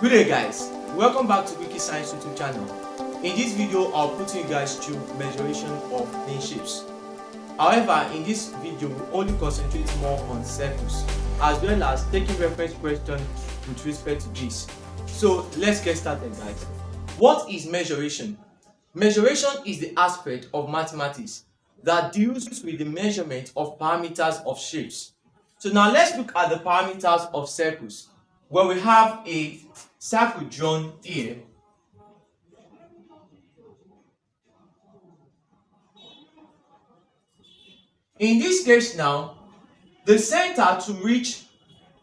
Good day guys, welcome back to Wiki Science YouTube channel. In this video I'll put you guys through measuration of plane shapes. However, in this video we'll only concentrate more on circles as well as taking reference questions with respect to this. So let's get started guys. What is measuration? Measuration is the aspect of mathematics that deals with the measurement of parameters of shapes. So now let's look at the parameters of circles. When we have a circle drawn here, in this case now, the center to which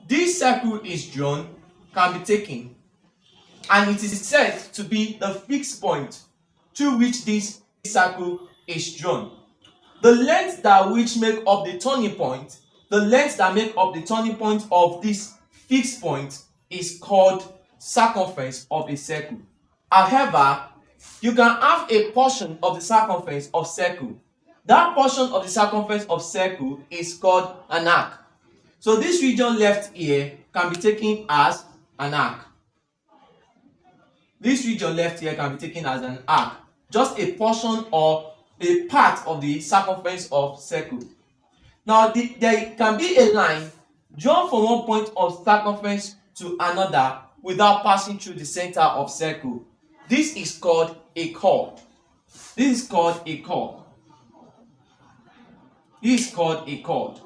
this circle is drawn can be taken, and it is said to be the fixed point to which this circle is drawn. The length that which make up the turning point, the length that make up the turning point of this fixed point is called circumference of a circle. However, you can have a portion of the circumference of circle. That portion of the circumference of circle is called an arc. So this region left here can be taken as an arc. This region left here can be taken as an arc. Just a portion or a part of the circumference of circle. Now there can be a line drawn from one point of circumference to another without passing through the center of circle. This is called a chord. This is called a chord. This is called a chord.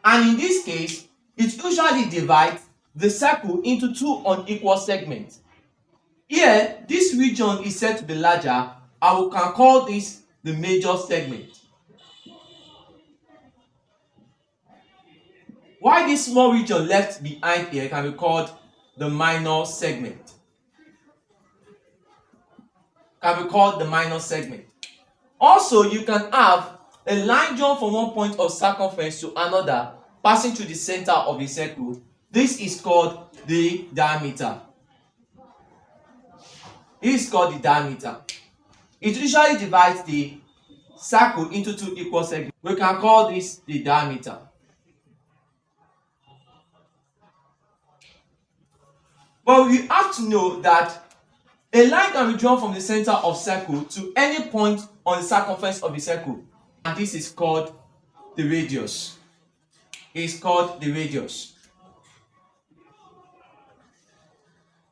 And in this case, it usually divides the circle into two unequal segments. Here, this region is said to be larger, and we can call this the major segment. While this small region left behind here can be called the minor segment. Can be called the minor segment. Also, you can have a line drawn from one point of circumference to another, passing through the center of a circle. This is called the diameter. This is called the diameter. It usually divides the circle into two equal segments. We can call this the diameter. But we have to know that a line can be drawn from the center of circle to any point on the circumference of the circle, and this is called the radius. It's called the radius.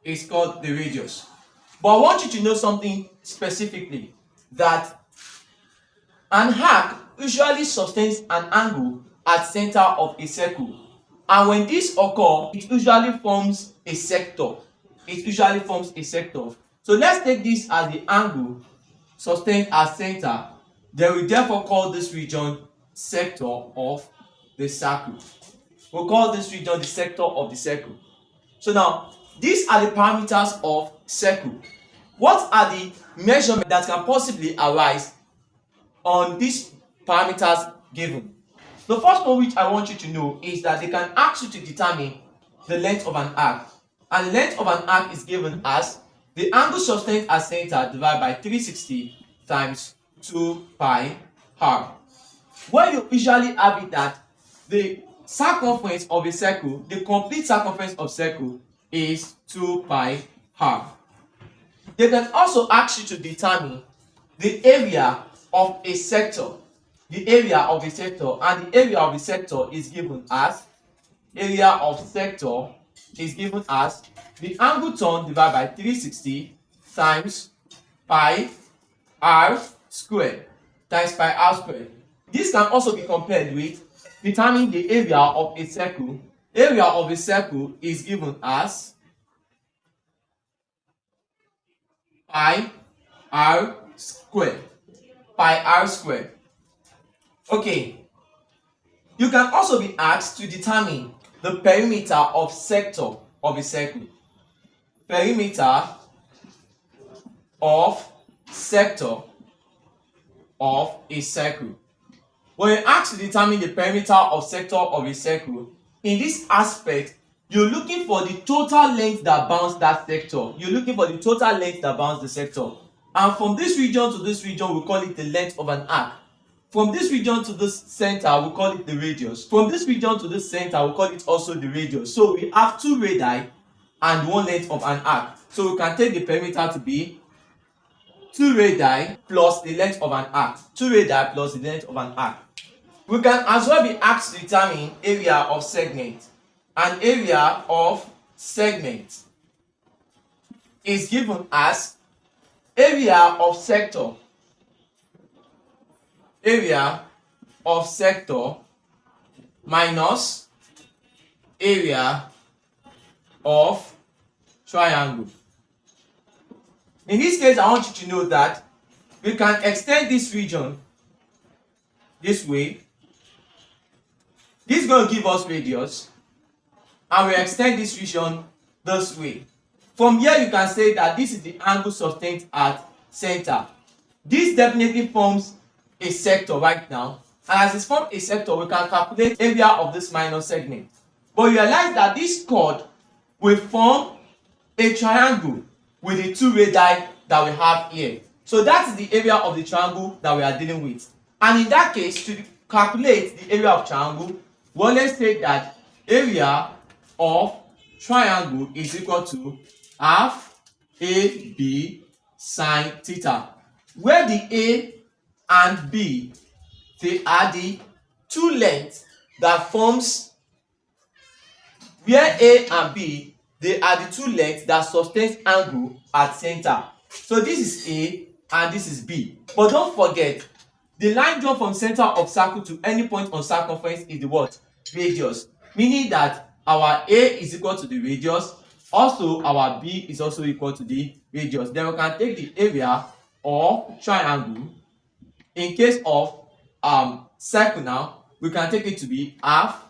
It's called the radius. But I want you to know something specifically, that an arc usually sustains an angle at center of a circle, and when this occurs, it usually forms a sector. It usually forms a sector. So let's take this as the angle sustained at center. Then we therefore call this region sector of the circle. We'll call this region the sector of the circle. So now, these are the parameters of circle. What are the measurements that can possibly arise on these parameters given? The first one which I want you to know is that they can ask you to determine the length of an arc. And the length of an arc is given as the angle sustained at center divided by 360 times 2 pi r. Where you usually have it that the circumference of a circle, the complete circumference of circle is 2 pi r. They can also ask you to determine the area of a sector. The area of a sector, and the area of a sector is given as area of sector is given as the angle turn divided by 360 times pi r squared times pi r squared. This can also be compared with determining the area of a circle. Area of a circle is given as pi r squared. Pi r squared. Okay. You can also be asked to determine the perimeter of sector of a circle. Perimeter of sector of a circle. When you're asked to determine the perimeter of sector of a circle, in this aspect, you're looking for the total length that bounds that sector. You're looking for the total length that bounds the sector. And from this region to this region, we call it the length of an arc. From this region to this center, we call it the radius. From this region to this center, we call it also the radius. So we have two radii and one length of an arc. So we can take the perimeter to be 2 radii plus the length of an arc. 2 radii plus the length of an arc. We can as well be asked to determine area of segment. An area of segment is given as area of sector. Area of sector minus area of triangle. In this case, I want you to know that we can extend this region this way. This is going to give us radius, and we extend this region this way. From here, you can say that this is the angle sustained at center. This definitely forms a sector right now, and as it forms a sector, we can calculate area of this minor segment. But you realize that this chord will form a triangle with the 2 radii that we have here. So that is the area of the triangle that we are dealing with. And in that case, to calculate the area of triangle, we always say that area of triangle is equal to half AB sine theta, where the A and B, they are the two lengths that forms, where A and B, they are the two lengths that sustains angle at center. So this is A and this is B. But don't forget, the line drawn from center of circle to any point on circumference is the what? Radius. Meaning that our A is equal to the radius. Also, our B is also equal to the radius. Then we can take the area of triangle. In case of circle now, we can take it to be half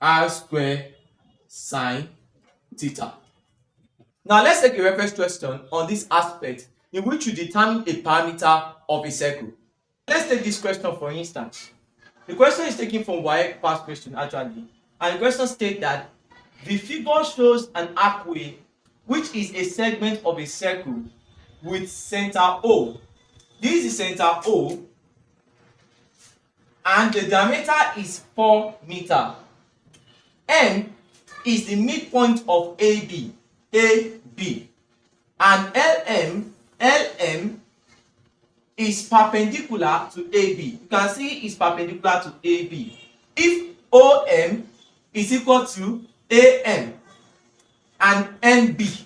r squared sine theta. Now let's take a reference question on this aspect in which you determine a parameter of a circle. Let's take this question for instance. The question is taken from WAEC past question actually, and the question states that the figure shows an archway which is a segment of a circle with center O. This is center O, and the diameter is 4 meters. M is the midpoint of AB, and LM is perpendicular to AB. You can see it's perpendicular to AB. If OM is equal to AM and NB,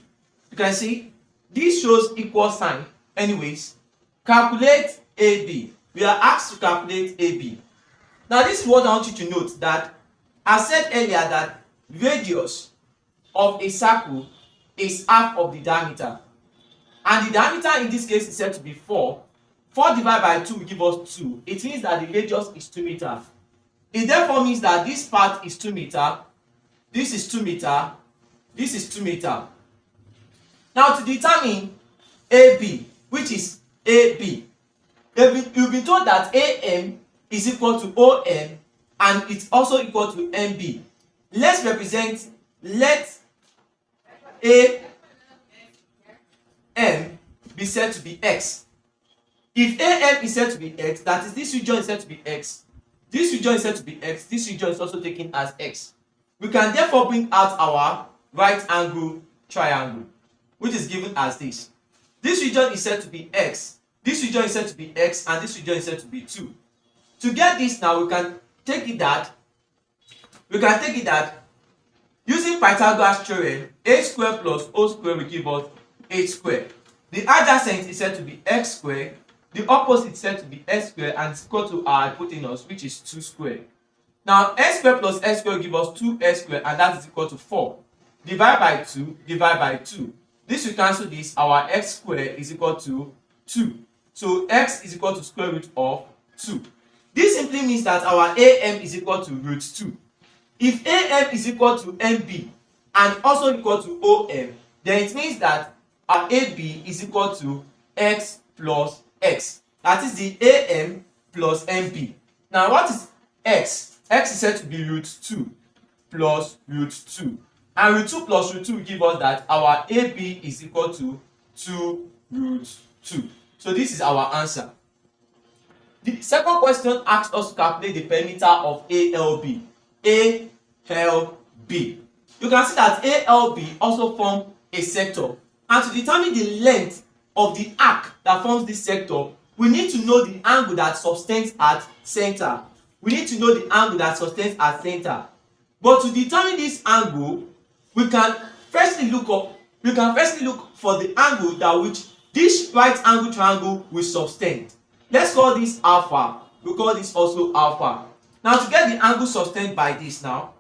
you can see this shows equal sign. Anyways, calculate AB. We are asked to calculate AB. Now this is what I want you to note, that I said earlier that radius of a circle is half of the diameter, and the diameter in this case is said to be 4. 4 divided by 2 will give us 2. It means that the radius is 2 meters. It therefore means that this part is 2 meters, this is 2 meters, this is 2 meters. Now to determine AB, which is AB, you've been told that AM is equal to OM and it's also equal to MB. Let's represent, let AM be said to be X. If AM is said to be X, that is, this region is said to be X, this region is said to be X, this region is also taken as X. We can therefore bring out our right angle triangle, which is given as this. This region is said to be X, this region is said to be X, and this region is said to be 2. To get this now, we can take it that using Pythagoras theorem, a squared plus o squared will give us 8 squared. The adjacent is said to be x squared, the opposite is said to be s squared, and it's equal to our hypotenuse, which is 2 squared. Now x squared plus s squared will give us 2s squared, and that is equal to 4. Divide by 2, divide by 2. This will cancel this. Our x squared is equal to 2. So x is equal to square root of 2. This simply means that our AM is equal to root 2. If AM is equal to MB and also equal to OM, then it means that our AB is equal to x plus x. That is the AM plus MB. Now what is x? X is said to be root 2 plus root 2. And root 2 plus root 2 will give us that our AB is equal to 2 root 2. So this is our answer. The second question asks us to calculate the perimeter of ALB. ALB. You can see that ALB also forms a sector, and to determine the length of the arc that forms this sector, we need to know the angle that subtends at center. We need to know the angle that subtends at center. But to determine this angle, we can firstly look for the angle that which this right angle triangle will subtend. Let's call this alpha. We call this also alpha. Now to get the angle subtended by this now,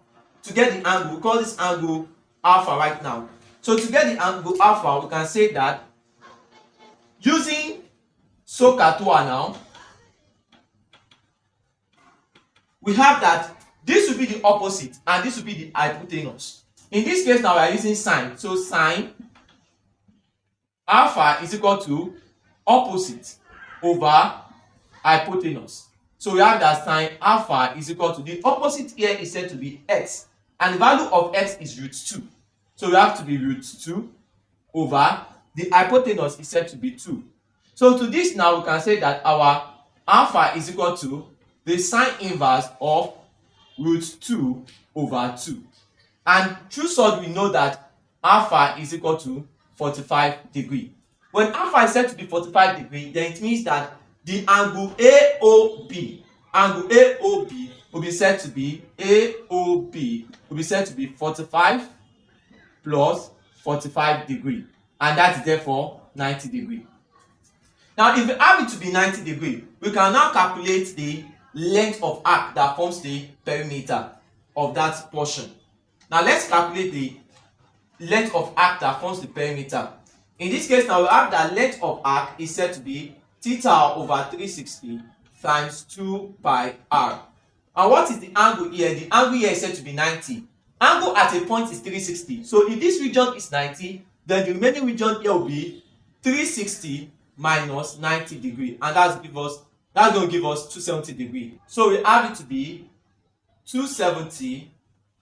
to get the angle, we call this angle alpha right now. So to get the angle alpha, we can say that using SOHCAHTOA now, we have that this will be the opposite and this will be the hypotenuse. In this case now we are using sine. So sine alpha is equal to opposite over hypotenuse. So we have that sine alpha is equal to, the opposite here is said to be x, and the value of x is √2. So we have to be √2 over the hypotenuse is said to be 2. So to this now we can say that our alpha is equal to the sine inverse of √2 over 2. And through sort we know that alpha is equal to 45 degrees. When alpha is said to be 45 degrees, then it means that the angle AOB will be said to be 45 plus 45 degrees, and that is therefore 90 degrees. Now if we have it to be 90 degrees, we can now calculate the length of arc that forms the perimeter of that portion. Now let's calculate the length of arc that forms the perimeter. In this case now we have that length of arc is said to be theta over 360 times 2 pi r. And what is the angle here? The angle here is said to be 90. Angle at a point is 360. So if this region is 90, then the remaining region here will be 360 minus 90 degrees, and that's going to give us 270 degrees. So we have it to be 270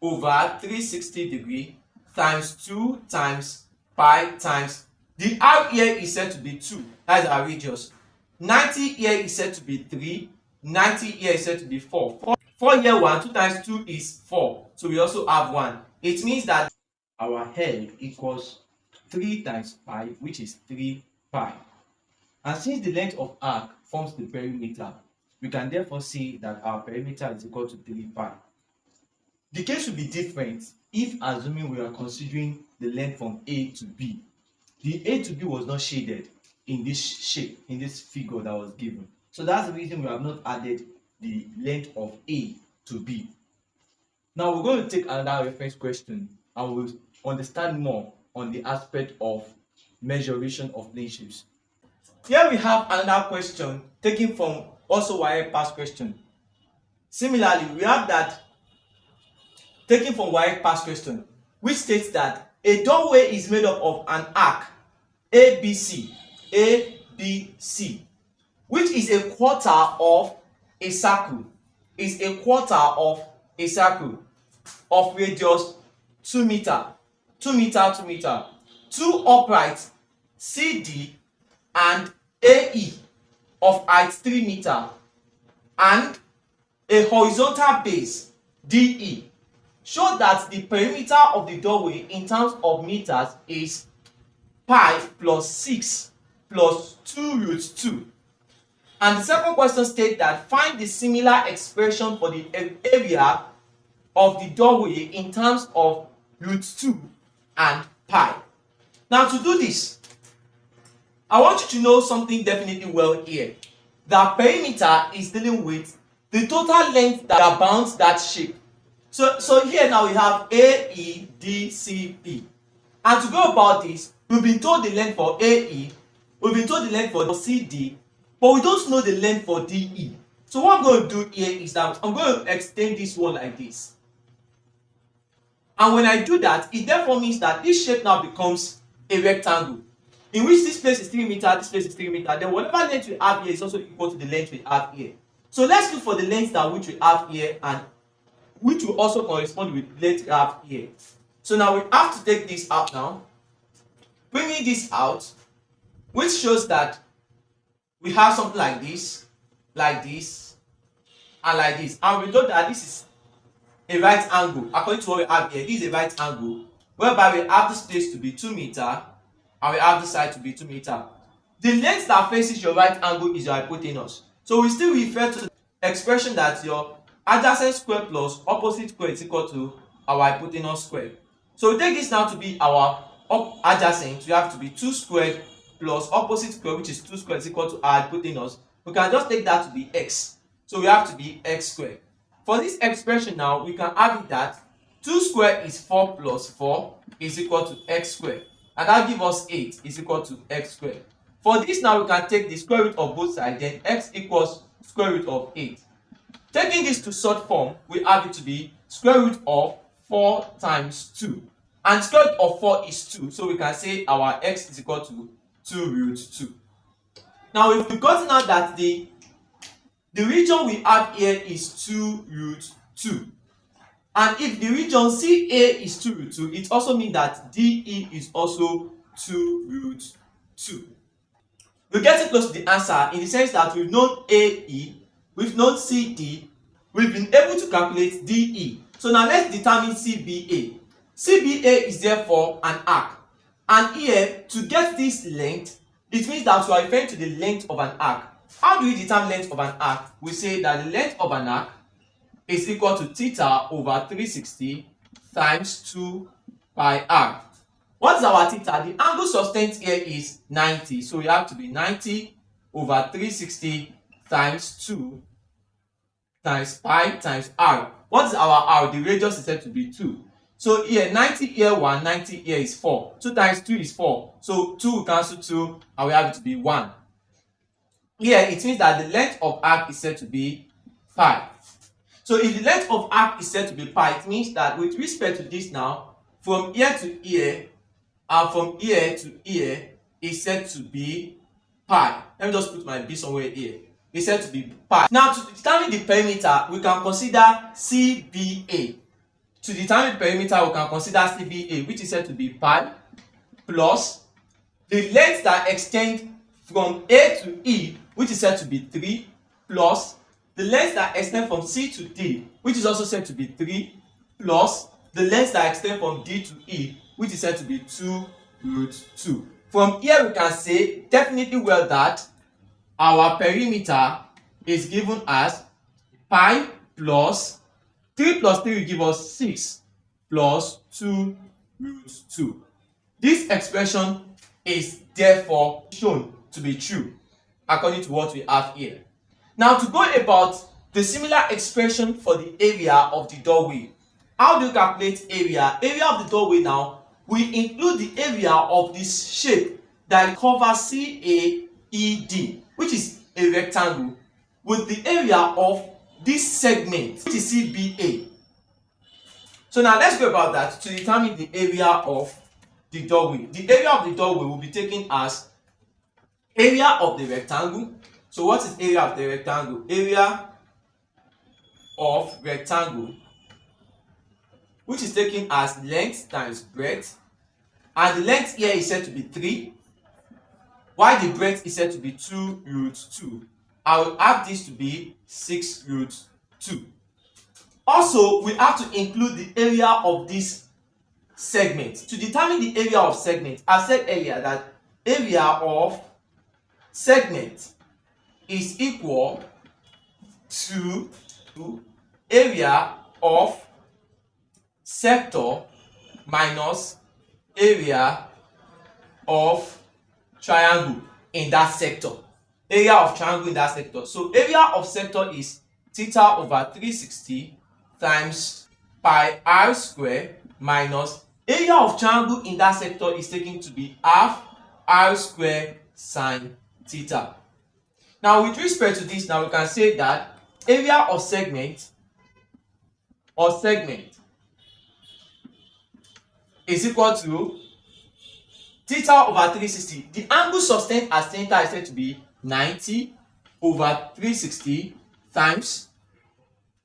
over 360 degrees times 2 times pi times the r here is said to be 2. That's our radius. 90 here is said to be 3. 90 here is said to be 4. 4 here 1. 2 times 2 is 4. So we also have 1. It means that our L equals 3 times pi, which is 3 pi. And since the length of arc forms the perimeter, we can therefore say that our perimeter is equal to 3 pi. The case will be different if, assuming we are considering the length from A to B. The A to B was not shaded in this shape, in this figure that was given. So that's the reason we have not added the length of A to B. Now we're going to take another reference question and we'll understand more on the aspect of measuration of plane shapes. Here we have another question taken from also WAEC past question. Similarly, we have that taken from WAEC past question, which states that a doorway is made up of an arc ABC, which is a quarter of a circle, of radius 2 meter, 2 meter, 2 uprights CD and AE of height 3 meter, and a horizontal base DE. Show that the perimeter of the doorway in terms of meters is pi plus 6 plus 2√2. And the second question states that find the similar expression for the area of the doorway in terms of √2 and pi. Now to do this, I want you to know something definitely well here. The perimeter is dealing with the total length that bounds that shape. So here now we have AEDCP. And to go about this, we've been told the length for AE, we've been told the length for CD, but we don't know the length for DE. So what I'm going to do here is that I'm going to extend this one like this. And when I do that, it therefore means that this shape now becomes a rectangle, in which this place is 3 meter, this place is 3 meter. Then whatever length we have here is also equal to the length we have here. So let's look for the length that which we have here and which will also correspond with length we have here. So now we have to take this out now. Bringing this out, which shows that we have something like this. like this and like this, and we know that this is a right angle. According to what we have here, this is a right angle whereby we have this place to be 2 meters and we have this side to be 2 meters. The length that faces your right angle is your hypotenuse. So we still refer to the expression that your adjacent square plus opposite square is equal to our hypotenuse square. So we take this now to be our adjacent. We have to be 2 squared plus opposite square, which is 2 squared, is equal to our hypotenuse. We can just take that to be x. So we have to be x squared. For this expression now, we can have it that 2 squared is 4 plus 4 is equal to x squared. And that gives us 8 is equal to x squared. For this now, we can take the square root of both sides, then x equals square root of 8. Taking this to short form, we have it to be square root of 4 times 2. And square root of 4 is 2, so we can say our x is equal to 2 root 2. Now we've gotten out that the region we have here is 2 root 2. And if the region CA is 2 root 2, it also means that DE is also 2 root 2. We're getting close to the answer in the sense that we've known AE, we've known CD, we've been able to calculate DE. So now let's determine CBA. CBA is therefore an arc. And here, to get this length, it means that we are referring to the length of an arc. How do we determine length of an arc? We say that the length of an arc is equal to theta over 360 times 2 pi r. What is our theta? The angle sustained here is 90. So we have to be 90 over 360 times 2 times pi times r. What is our r? The radius is said to be 2. So here 90 here 1, 90 here is 4. 2 times 2 is 4. So 2 will cancel 2 and we have it to be 1. Here it means that the length of arc is said to be pi. So if the length of arc is said to be pi, it means that with respect to this now, from here to here and from here to here is said to be pi. Let me just put my b somewhere here. It's said to be pi. Now to determine the perimeter, we can consider CBA. To determine the perimeter, we can consider CBA, which is said to be pi plus the length that extends from A to E, which is said to be 3, plus the length that extends from C to D, which is also said to be 3, plus the length that extends from D to E, which is said to be 2 root 2. From here we can say definitely well that our perimeter is given as pi plus 3 plus 3 will give us 6 plus 2 root 2. This expression is therefore shown to be true according to what we have here. Now to go about the similar expression for the area of the doorway. How do you calculate area? Area of the doorway now, we include the area of this shape that covers CAED, which is a rectangle, with the area of this segment, which is CBA. So now let's go about that to determine the area of the doorway. The area of the doorway will be taken as area of the rectangle. So what is area of the rectangle? Area of rectangle, which is taken as length times breadth, and the length here is said to be 3, while the breadth is said to be 2 root 2. I will have this to be 6 root 2. Also, we have to include the area of this segment. To determine the area of segment, I said earlier that area of segment is equal to area of sector minus area of triangle in that sector. Area of triangle in that sector. So area of sector is theta over 360 times pi r square minus area of triangle in that sector is taken to be half r square sine theta. Now with respect to this, now we can say that area of segment is equal to theta over 360. The angle sustained as theta is said to be 90 over 360 times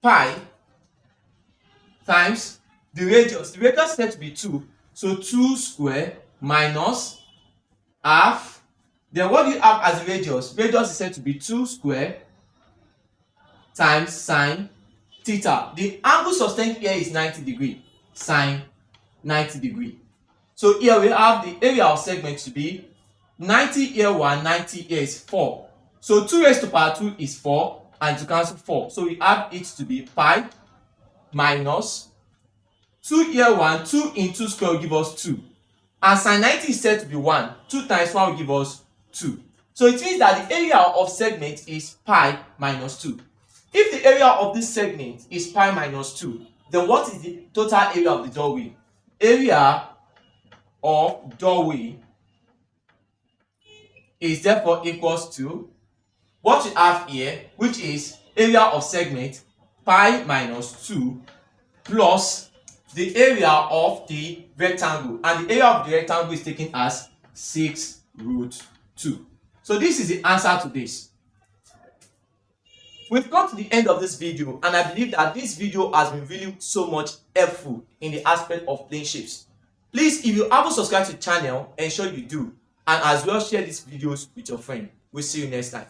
pi times the radius. The radius is said to be 2. So 2 square minus half. Then what do you have as the radius? Radius is said to be 2 square times sine theta. The angle sustained here is 90 degree, sine 90 degree. So here we have the area of segment to be 90 here 1, 90 here is 4. So 2 raised to power 2 is 4, and to cancel 4. So we have it to be pi minus 2 here 1, 2 into square will give us 2. And sine 90 is said to be 1. 2 times 1 will give us 2. So it means that the area of segment is pi minus 2. If the area of this segment is pi minus 2, then what is the total area of the doorway? Area of doorway is therefore equals to what we have here, which is area of segment pi minus 2 plus the area of the rectangle, and the area of the rectangle is taken as 6 root 2. So this is the answer to this. We've come to the end of this video, and I believe that this video has been really so much helpful in the aspect of plane shapes. Please, if you haven't subscribed to the channel, ensure you do, and as well share these videos with your friend. We'll see you next time.